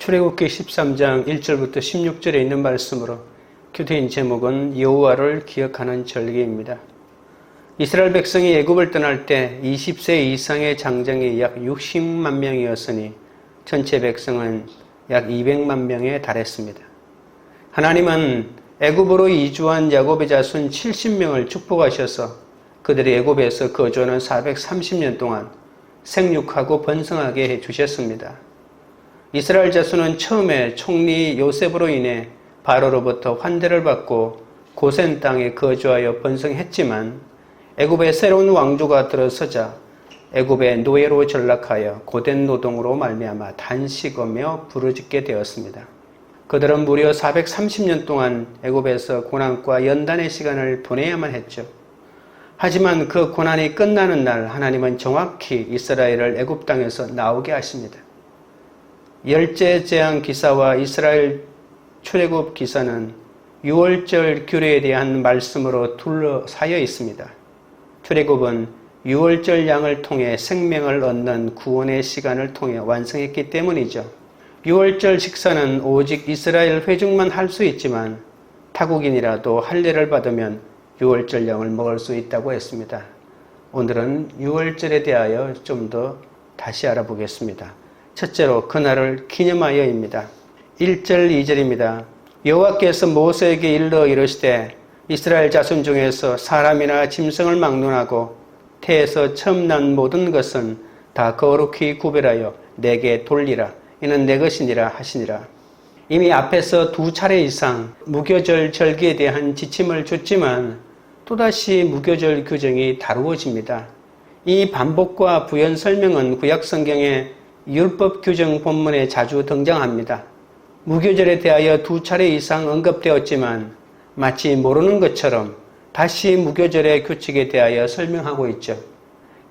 출애굽기 13장 1절부터 16절에 있는 말씀으로 교대인 제목은 여호와를 기억하는 절기입니다. 이스라엘 백성이 애굽을 떠날 때 20세 이상의 장정이 약 60만 명이었으니 전체 백성은 약 200만 명에 달했습니다. 하나님은 애굽으로 이주한 야곱의 자손 70명을 축복하셔서 그들이 애굽에서 거주하는 430년 동안 생육하고 번성하게 해주셨습니다. 이스라엘 자손은 처음에 총리 요셉으로 인해 바로로부터 환대를 받고 고센 땅에 거주하여 번성했지만 애굽의 새로운 왕조가 들어서자 애굽의 노예로 전락하여 고된 노동으로 말미암아 단식하며 부르짖게 되었습니다. 그들은 무려 430년 동안 애굽에서 고난과 연단의 시간을 보내야만 했죠. 하지만 그 고난이 끝나는 날 하나님은 정확히 이스라엘을 애굽 땅에서 나오게 하십니다. 열째 재앙 기사와 이스라엘 출애굽 기사는 유월절 규례에 대한 말씀으로 둘러싸여 있습니다. 출애굽은 유월절 양을 통해 생명을 얻는 구원의 시간을 통해 완성했기 때문이죠. 유월절 식사는 오직 이스라엘 회중만 할 수 있지만 타국인이라도 할례를 받으면 유월절 양을 먹을 수 있다고 했습니다. 오늘은 유월절에 대하여 좀 더 다시 알아보겠습니다. 첫째로 그날을 기념하여입니다. 1절 2절입니다. 여호와께서 모세에게 일러 이르시되 이스라엘 자손 중에서 사람이나 짐승을 막론하고 태에서 처음 난 모든 것은 다 거룩히 구별하여 내게 돌리라. 이는 내 것이니라 하시니라. 이미 앞에서 2차례 이상 무교절 절기에 대한 지침을 줬지만 또다시 무교절 규정이 다루어집니다. 이 반복과 부연 설명은 구약 성경의 율법 규정 본문에 자주 등장합니다. 무교절에 대하여 2차례 이상 언급되었지만 마치 모르는 것처럼 다시 무교절의 규칙에 대하여 설명하고 있죠.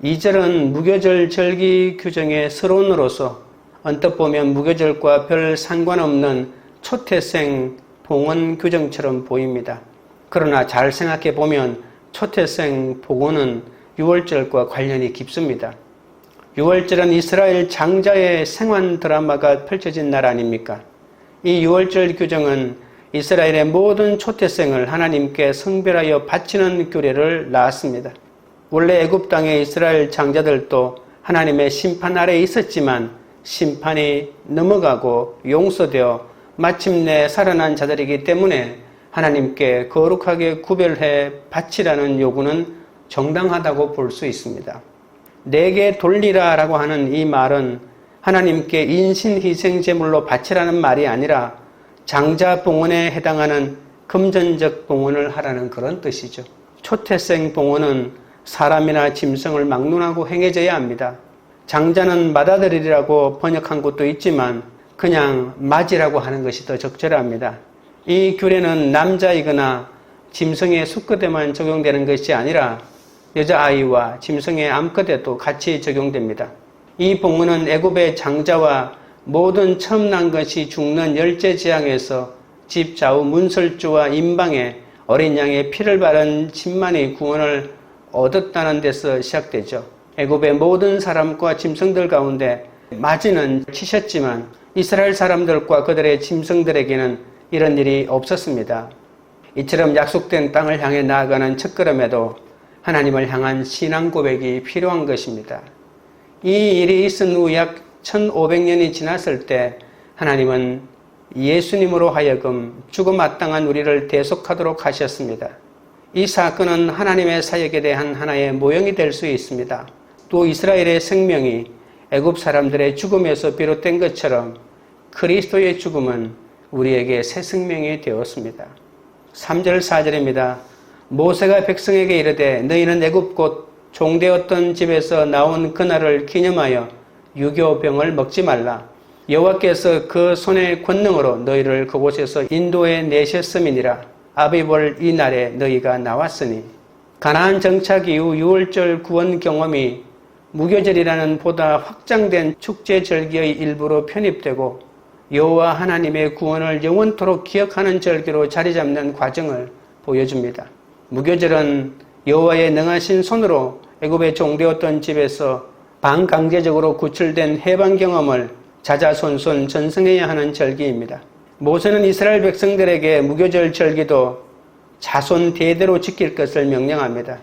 2절은 무교절 절기 규정의 서론으로서 언뜻 보면 무교절과 별 상관없는 초태생 봉헌 규정처럼 보입니다. 그러나 잘 생각해 보면 초태생 봉헌은 유월절과 관련이 깊습니다. 유월절은 이스라엘 장자의 생환 드라마가 펼쳐진 날 아닙니까? 이 유월절 규정은 이스라엘의 모든 초태생을 하나님께 성별하여 바치는 규례를 낳았습니다. 원래 애굽 땅의 이스라엘 장자들도 하나님의 심판 아래에 있었지만 심판이 넘어가고 용서되어 마침내 살아난 자들이기 때문에 하나님께 거룩하게 구별해 바치라는 요구는 정당하다고 볼 수 있습니다. 내게 돌리라 라고 하는 이 말은 하나님께 인신희생제물로 바치라는 말이 아니라 장자 봉헌에 해당하는 금전적 봉헌을 하라는 그런 뜻이죠. 초태생 봉헌은 사람이나 짐승을 막론하고 행해져야 합니다. 장자는 맏아들이라고 번역한 곳도 있지만 그냥 맏이라고 하는 것이 더 적절합니다. 이 규례는 남자이거나 짐승의 수컷에만 적용되는 것이 아니라 여자아이와 짐승의 암컷에도 같이 적용됩니다. 이 봉헌은 애굽의 장자와 모든 처음 난 것이 죽는 열째 재앙에서 집 좌우 문설주와 임방에 어린 양의 피를 바른 집만이 구원을 얻었다는 데서 시작되죠. 애굽의 모든 사람과 짐승들 가운데 마지는 치셨지만 이스라엘 사람들과 그들의 짐승들에게는 이런 일이 없었습니다. 이처럼 약속된 땅을 향해 나아가는 첫걸음에도 하나님을 향한 신앙 고백이 필요한 것입니다. 이 일이 있은 후 약 1500년이 지났을 때 하나님은 예수님으로 하여금 죽음 마땅한 우리를 대속하도록 하셨습니다. 이 사건은 하나님의 사역에 대한 하나의 모형이 될 수 있습니다. 또 이스라엘의 생명이 애굽 사람들의 죽음에서 비롯된 것처럼 그리스도의 죽음은 우리에게 새 생명이 되었습니다. 3절 4절입니다. 모세가 백성에게 이르되 너희는 애굽 곧 종되었던 집에서 나온 그날을 기념하여 유교병을 먹지 말라. 여호와께서 그 손의 권능으로 너희를 그곳에서 인도해 내셨음이니라. 아비볼 이 날에 너희가 나왔으니. 가나안 정착 이후 유월절 구원 경험이 무교절이라는 보다 확장된 축제 절기의 일부로 편입되고 여호와 하나님의 구원을 영원토록 기억하는 절기로 자리잡는 과정을 보여줍니다. 무교절은 여호와의 능하신 손으로 애굽에 종되었던 집에서 반강제적으로 구출된 해방 경험을 자자손손 전승해야 하는 절기입니다. 모세는 이스라엘 백성들에게 무교절 절기도 자손 대대로 지킬 것을 명령합니다.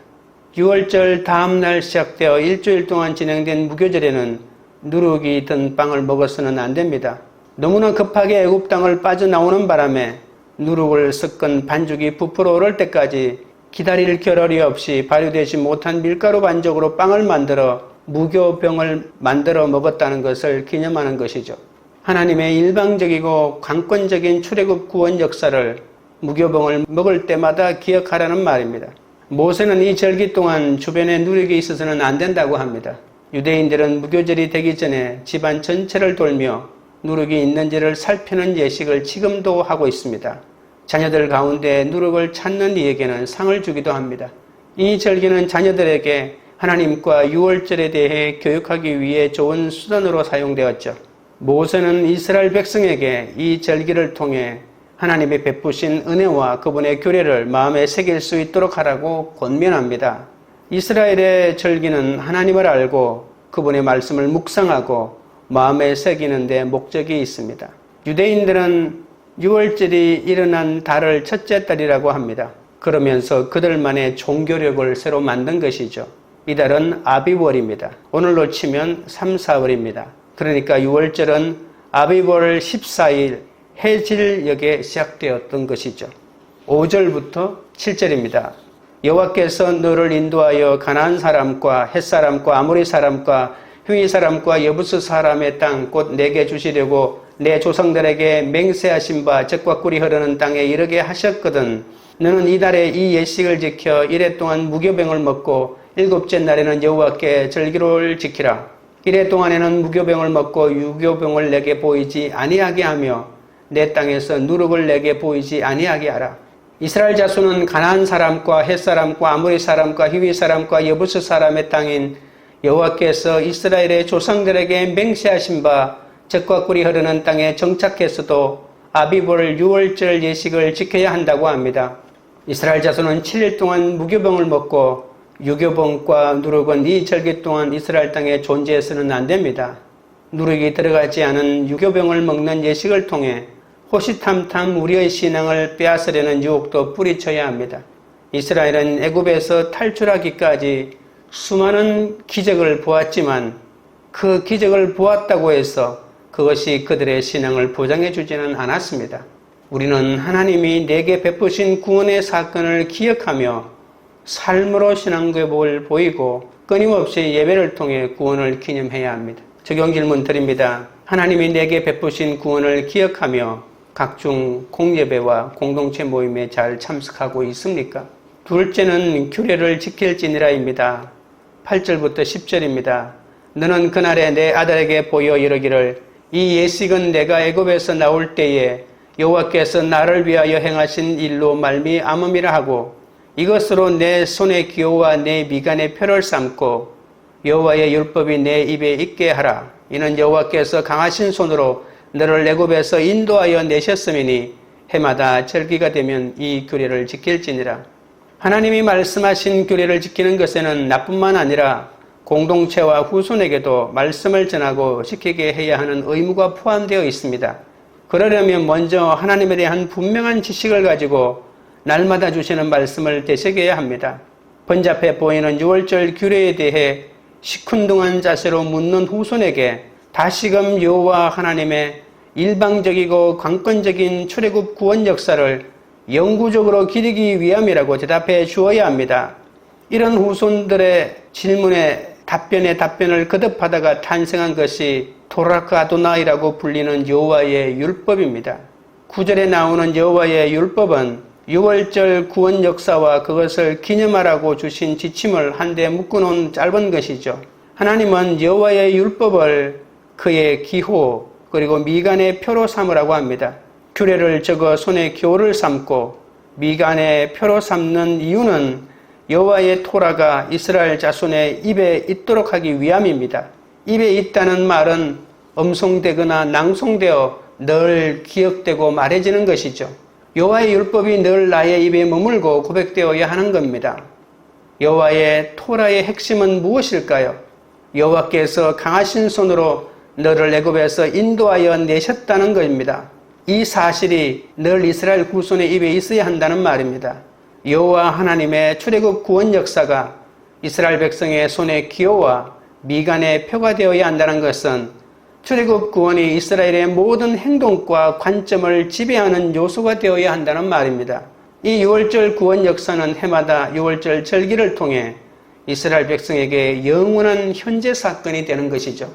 6월절 다음날 시작되어 일주일 동안 진행된 무교절에는 누룩이 든 빵을 먹어서는 안 됩니다. 너무나 급하게 애굽 땅을 빠져나오는 바람에 누룩을 섞은 반죽이 부풀어 오를 때까지 기다릴 겨를이 없이 발효되지 못한 밀가루 반죽으로 빵을 만들어 무교병을 만들어 먹었다는 것을 기념하는 것이죠. 하나님의 일방적이고 강권적인 출애굽 구원 역사를 무교병을 먹을 때마다 기억하라는 말입니다. 모세는 이 절기 동안 주변에 누룩이 있어서는 안 된다고 합니다. 유대인들은 무교절이 되기 전에 집안 전체를 돌며 누룩이 있는지를 살피는 예식을 지금도 하고 있습니다. 자녀들 가운데 누룩을 찾는 이에게는 상을 주기도 합니다. 이 절기는 자녀들에게 하나님과 유월절에 대해 교육하기 위해 좋은 수단으로 사용되었죠. 모세는 이스라엘 백성에게 이 절기를 통해 하나님이 베푸신 은혜와 그분의 규례를 마음에 새길 수 있도록 하라고 권면합니다. 이스라엘의 절기는 하나님을 알고 그분의 말씀을 묵상하고 마음에 새기는 데 목적이 있습니다. 유대인들은 6월절이 일어난 달을 첫째 달이라고 합니다. 그러면서 그들만의 종교력을 새로 만든 것이죠. 이 달은 아비월입니다. 오늘로 치면 3, 4월입니다. 그러니까 6월절은 아비월 14일 해질녘에 시작되었던 것이죠. 5절부터 7절입니다. 여호와께서 너를 인도하여 가나안 사람과 헷 사람과 아모리 사람과 휘위 사람과 여부스 사람의 땅 곧 내게 주시려고 내 조상들에게 맹세하신 바 젖과 꿀이 흐르는 땅에 이르게 하셨거든. 너는 이달에 이 예식을 지켜 이래 동안 무교병을 먹고 일곱째 날에는 여호와께 절기를 지키라. 이래 동안에는 무교병을 먹고 유교병을 내게 보이지 아니하게 하며 내 땅에서 누룩을 내게 보이지 아니하게 하라. 이스라엘 자손은 가나안 사람과 헷 사람과 아모리 사람과 히위 사람과 여부스 사람의 땅인 여호와께서 이스라엘의 조상들에게 맹세하신 바 젖과 꿀이 흐르는 땅에 정착했어도 아비볼 6월절 예식을 지켜야 한다고 합니다. 이스라엘 자손은 7일 동안 무교병을 먹고 유교병과 누룩은 이 절기 동안 이스라엘 땅에 존재해서는 안 됩니다. 누룩이 들어가지 않은 유교병을 먹는 예식을 통해 호시탐탐 우리의 신앙을 빼앗으려는 유혹도 뿌리쳐야 합니다. 이스라엘은 애굽에서 탈출하기까지 수많은 기적을 보았지만 그 기적을 보았다고 해서 그것이 그들의 신앙을 보장해 주지는 않았습니다. 우리는 하나님이 내게 베푸신 구원의 사건을 기억하며 삶으로 신앙고백을 보이고 끊임없이 예배를 통해 구원을 기념해야 합니다. 적용 질문 드립니다. 하나님이 내게 베푸신 구원을 기억하며 각종 공예배와 공동체 모임에 잘 참석하고 있습니까? 둘째는 규례를 지킬지니라입니다. 8절부터 10절입니다. 너는 그날에 내 아들에게 보여 이르기를 이 예식은 내가 애굽에서 나올 때에 여호와께서 나를 위하여 행하신 일로 말미암음이라 하고 이것으로 내 손의 기호와 내 미간의 표를 삼고 여호와의 율법이 내 입에 있게 하라. 이는 여호와께서 강하신 손으로 너를 애굽에서 인도하여 내셨음이니 해마다 절기가 되면 이 규례를 지킬지니라. 하나님이 말씀하신 규례를 지키는 것에는 나뿐만 아니라 공동체와 후손에게도 말씀을 전하고 지키게 해야 하는 의무가 포함되어 있습니다. 그러려면 먼저 하나님에 대한 분명한 지식을 가지고 날마다 주시는 말씀을 되새겨야 합니다. 번잡해 보이는 6월절 규례에 대해 시큰둥한 자세로 묻는 후손에게 다시금 여호와 하나님의 일방적이고 강권적인 출애굽 구원 역사를 영구적으로 기리기 위함이라고 대답해 주어야 합니다. 이런 후손들의 질문에 답변을 거듭하다가 탄생한 것이 토라크 아도나이라고 불리는 여호와의 율법입니다. 9절에 나오는 여호와의 율법은 6월절 구원 역사와 그것을 기념하라고 주신 지침을 한데 묶어놓은 짧은 것이죠. 하나님은 여호와의 율법을 그의 기호 그리고 미간의 표로 삼으라고 합니다. 규례를 적어 손에 기호를 삼고 미간의 표로 삼는 이유는 여호와의 토라가 이스라엘 자손의 입에 있도록 하기 위함입니다. 입에 있다는 말은 음성되거나 낭송되어 늘 기억되고 말해지는 것이죠. 여호와의 율법이 늘 나의 입에 머물고 고백되어야 하는 겁니다. 여호와의 토라의 핵심은 무엇일까요? 여호와께서 강하신 손으로 너를 애굽에서 인도하여 내셨다는 것입니다. 이 사실이 늘 이스라엘 후손의 입에 있어야 한다는 말입니다. 여호와 하나님의 출애굽 구원 역사가 이스라엘 백성의 손에 기호와 미간의 표가 되어야 한다는 것은 출애굽 구원이 이스라엘의 모든 행동과 관점을 지배하는 요소가 되어야 한다는 말입니다. 이 6월절 구원 역사는 해마다 6월절 절기를 통해 이스라엘 백성에게 영원한 현재 사건이 되는 것이죠.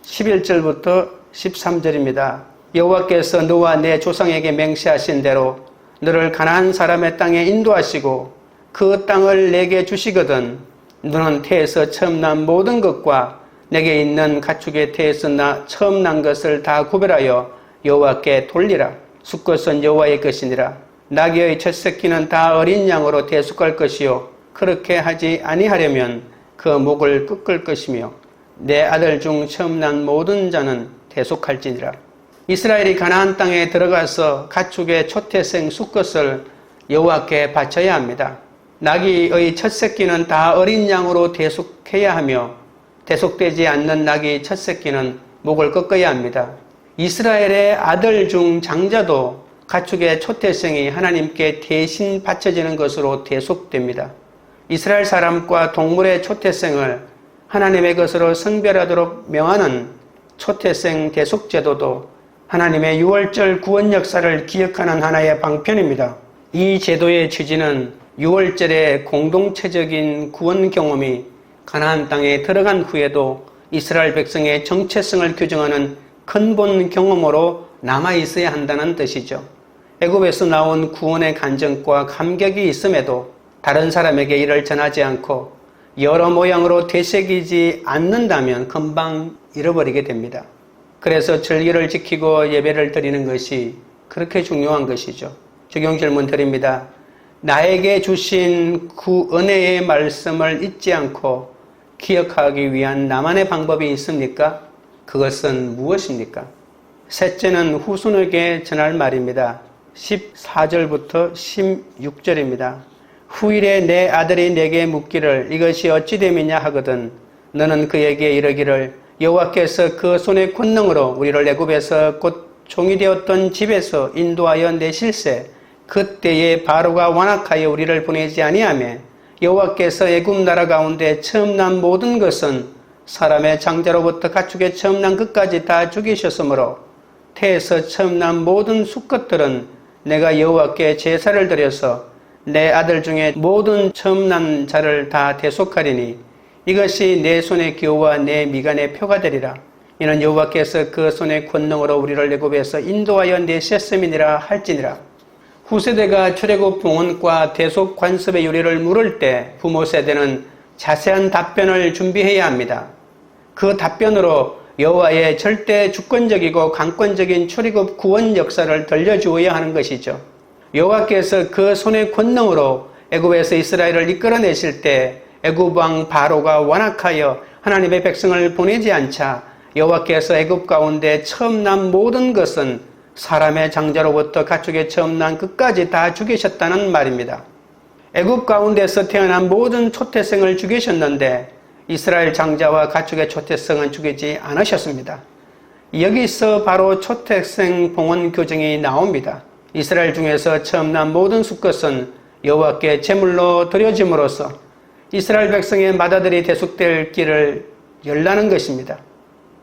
11절부터 13절입니다. 여호와께서 너와 내 조상에게 맹세하신 대로 너를 가나안 사람의 땅에 인도하시고 그 땅을 내게 주시거든 너는 태에서 처음 난 모든 것과 내게 있는 가축의 태에서 처음 난 것을 다 구별하여 여호와께 돌리라. 수컷은 여호와의 것이니라. 나귀의 첫 새끼는 다 어린 양으로 대속할 것이요 그렇게 하지 아니하려면 그 목을 꺾을 것이며 내 아들 중 처음 난 모든 자는 대속할지니라. 이스라엘이 가나안 땅에 들어가서 가축의 초태생 수컷을 여호와께 바쳐야 합니다. 나귀의 첫 새끼는 다 어린 양으로 대속해야 하며 대속되지 않는 나귀 첫 새끼는 목을 꺾어야 합니다. 이스라엘의 아들 중 장자도 가축의 초태생이 하나님께 대신 바쳐지는 것으로 대속됩니다. 이스라엘 사람과 동물의 초태생을 하나님의 것으로 성별하도록 명하는 초태생 대속 제도도 하나님의 6월절 구원 역사를 기억하는 하나의 방편입니다. 이 제도의 취지는 6월절의 공동체적인 구원 경험이 가나안 땅에 들어간 후에도 이스라엘 백성의 정체성을 규정하는 근본 경험으로 남아 있어야 한다는 뜻이죠. 애굽에서 나온 구원의 간증과 감격이 있음에도 다른 사람에게 이를 전하지 않고 여러 모양으로 되새기지 않는다면 금방 잃어버리게 됩니다. 그래서 절기를 지키고 예배를 드리는 것이 그렇게 중요한 것이죠. 적용 질문 드립니다. 나에게 주신 그 은혜의 말씀을 잊지 않고 기억하기 위한 나만의 방법이 있습니까? 그것은 무엇입니까? 셋째는 후손에게 전할 말입니다. 14절부터 16절입니다. 후일에 내 아들이 내게 묻기를 이것이 어찌 됨이냐 하거든 너는 그에게 이르기를 여호와께서 그 손의 권능으로 우리를 애굽에서 곧 종이 되었던 집에서 인도하여 내실세 그때에 바로가 완악하여 우리를 보내지 아니하며 여호와께서 애굽 나라 가운데 처음 난 모든 것은 사람의 장자로부터 가축의 처음 난 끝까지 다 죽이셨으므로 태에서 처음 난 모든 수컷들은 내가 여호와께 제사를 드려서 내 아들 중에 모든 처음 난 자를 다 대속하리니 이것이 내 손의 기호와 내 미간의 표가 되리라. 이는 여호와께서 그 손의 권능으로 우리를 애굽에서 인도하여 내셨음이니라 할지니라. 후세대가 출애굽 봉헌과 대속 관습의 요리를 물을 때 부모 세대는 자세한 답변을 준비해야 합니다. 그 답변으로 여호와의 절대 주권적이고 강권적인 출애굽 구원 역사를 들려주어야 하는 것이죠. 여호와께서 그 손의 권능으로 애굽에서 이스라엘을 이끌어내실 때 애굽 왕 바로가 완악하여 하나님의 백성을 보내지 않자 여호와께서 애굽 가운데 처음 난 모든 것은 사람의 장자로부터 가축의 처음 난 끝까지 다 죽이셨다는 말입니다. 애굽 가운데서 태어난 모든 초태생을 죽이셨는데 이스라엘 장자와 가축의 초태생은 죽이지 않으셨습니다. 여기서 바로 초태생 봉헌 규정이 나옵니다. 이스라엘 중에서 처음 난 모든 수컷은 여호와께 제물로 드려짐으로써 이스라엘 백성의 맏아들이 대속될 길을 열라는 것입니다.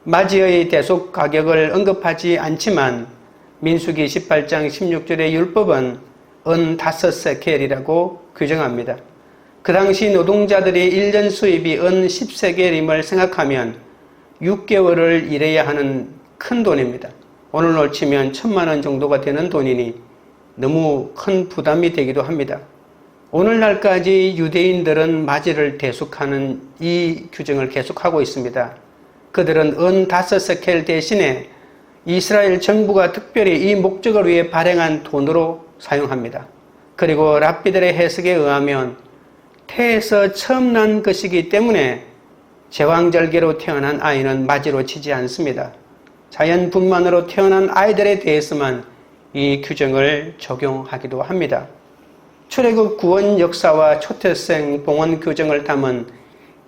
맞이의 대속 가격을 언급하지 않지만 민수기 18장 16절의 율법은 은 5세켈이라고 규정합니다. 그 당시 노동자들이 1년 수입이 은 10세겔임을 생각하면 6개월을 일해야 하는 큰 돈입니다. 오늘로 치면 1,000만 원 정도가 되는 돈이니 너무 큰 부담이 되기도 합니다. 오늘날까지 유대인들은 맞이를 대속하는 이 규정을 계속하고 있습니다. 그들은 은 5세켈 대신에 이스라엘 정부가 특별히 이 목적을 위해 발행한 돈으로 사용합니다. 그리고 랍비들의 해석에 의하면 태에서 처음 난 것이기 때문에 제왕절개로 태어난 아이는 맞이로 치지 않습니다. 자연 분만으로 태어난 아이들에 대해서만 이 규정을 적용하기도 합니다. 출애굽 구원 역사와 초태생 봉헌 규정을 담은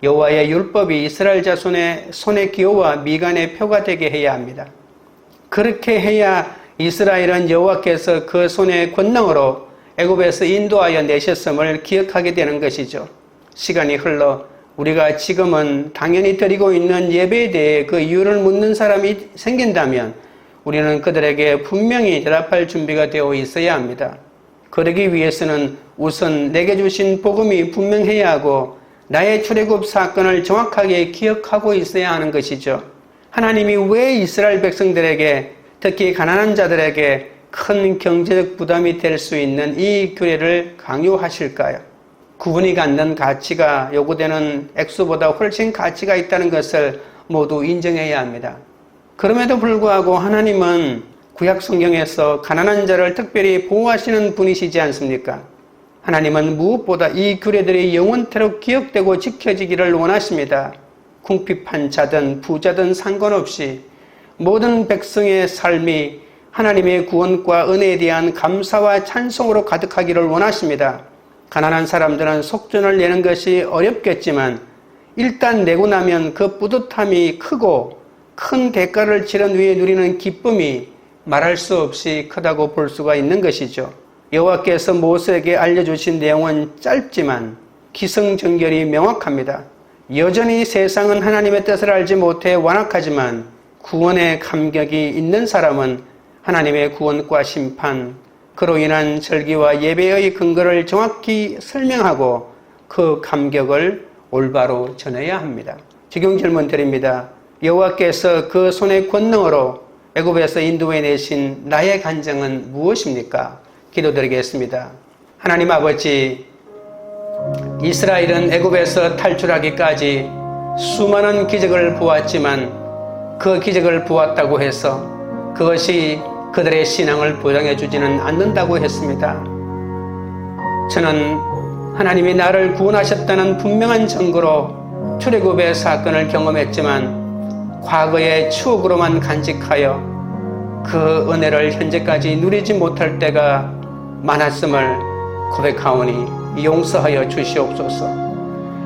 여호와의 율법이 이스라엘 자손의 손의 기호와 미간의 표가 되게 해야 합니다. 그렇게 해야 이스라엘은 여호와께서 그 손의 권능으로 애굽에서 인도하여 내셨음을 기억하게 되는 것이죠. 시간이 흘러 우리가 지금은 당연히 드리고 있는 예배에 대해 그 이유를 묻는 사람이 생긴다면 우리는 그들에게 분명히 대답할 준비가 되어 있어야 합니다. 그러기 위해서는 우선 내게 주신 복음이 분명해야 하고 나의 출애굽 사건을 정확하게 기억하고 있어야 하는 것이죠. 하나님이 왜 이스라엘 백성들에게, 특히 가난한 자들에게 큰 경제적 부담이 될 수 있는 이 규례를 강요하실까요? 구분이 갖는 가치가 요구되는 액수보다 훨씬 가치가 있다는 것을 모두 인정해야 합니다. 그럼에도 불구하고 하나님은 구약 성경에서 가난한 자를 특별히 보호하시는 분이시지 않습니까? 하나님은 무엇보다 이 규례들이 영원토록 기억되고 지켜지기를 원하십니다. 궁핍한 자든 부자든 상관없이 모든 백성의 삶이 하나님의 구원과 은혜에 대한 감사와 찬송으로 가득하기를 원하십니다. 가난한 사람들은 속전을 내는 것이 어렵겠지만 일단 내고 나면 그 뿌듯함이 크고 큰 대가를 치른 후에 누리는 기쁨이 말할 수 없이 크다고 볼 수가 있는 것이죠. 여호와께서 모세에게 알려주신 내용은 짧지만 기승전결이 명확합니다. 여전히 세상은 하나님의 뜻을 알지 못해 완악하지만 구원의 감격이 있는 사람은 하나님의 구원과 심판, 그로 인한 절기와 예배의 근거를 정확히 설명하고 그 감격을 올바로 전해야 합니다. 지금 질문 드립니다. 여호와께서 그 손의 권능으로 애굽에서 인도해 내신 나의 간증은 무엇입니까? 기도드리겠습니다. 하나님 아버지, 이스라엘은 애굽에서 탈출하기까지 수많은 기적을 보았지만 그 기적을 보았다고 해서 그것이 그들의 신앙을 보장해 주지는 않는다고 했습니다. 저는 하나님이 나를 구원하셨다는 분명한 증거로 출애굽의 사건을 경험했지만 과거의 추억으로만 간직하여 그 은혜를 현재까지 누리지 못할 때가 많았음을 고백하오니 용서하여 주시옵소서.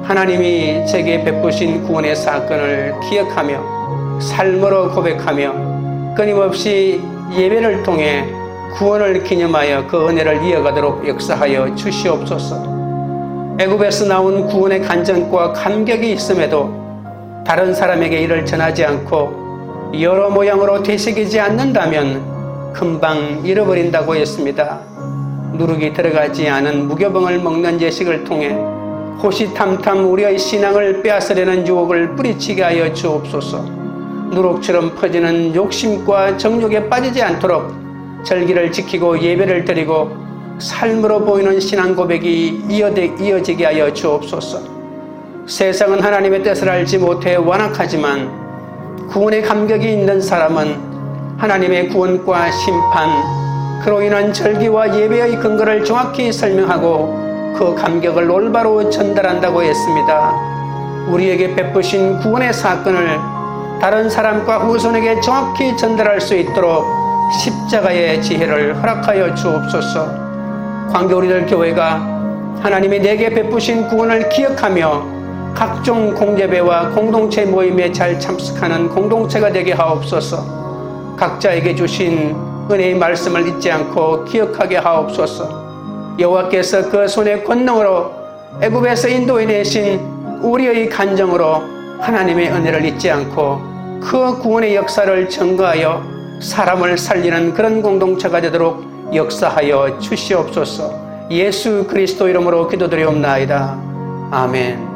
하나님이 제게 베푸신 구원의 사건을 기억하며 삶으로 고백하며 끊임없이 예배를 통해 구원을 기념하여 그 은혜를 이어가도록 역사하여 주시옵소서. 애굽에서 나온 구원의 간증과 감격이 있음에도 다른 사람에게 이를 전하지 않고 여러 모양으로 되새기지 않는다면 금방 잃어버린다고 했습니다. 누룩이 들어가지 않은 무교병을 먹는 예식을 통해 호시탐탐 우리의 신앙을 빼앗으려는 유혹을 뿌리치게 하여 주옵소서. 누룩처럼 퍼지는 욕심과 정욕에 빠지지 않도록 절기를 지키고 예배를 드리고 삶으로 보이는 신앙 고백이 이어지게 하여 주옵소서. 세상은 하나님의 뜻을 알지 못해 완악하지만 구원의 감격이 있는 사람은 하나님의 구원과 심판, 그로 인한 절기와 예배의 근거를 정확히 설명하고 그 감격을 올바로 전달한다고 했습니다. 우리에게 베푸신 구원의 사건을 다른 사람과 후손에게 정확히 전달할 수 있도록 십자가의 지혜를 허락하여 주옵소서. 광교 우리들 교회가 하나님이 내게 베푸신 구원을 기억하며 각종 공예배와 공동체 모임에 잘 참석하는 공동체가 되게 하옵소서. 각자에게 주신 은혜의 말씀을 잊지 않고 기억하게 하옵소서. 여호와께서 그 손의 권능으로 애굽에서 인도해 내신 우리의 간정으로 하나님의 은혜를 잊지 않고 그 구원의 역사를 증거하여 사람을 살리는 그런 공동체가 되도록 역사하여 주시옵소서. 예수 그리스도 이름으로 기도드리옵나이다. 아멘.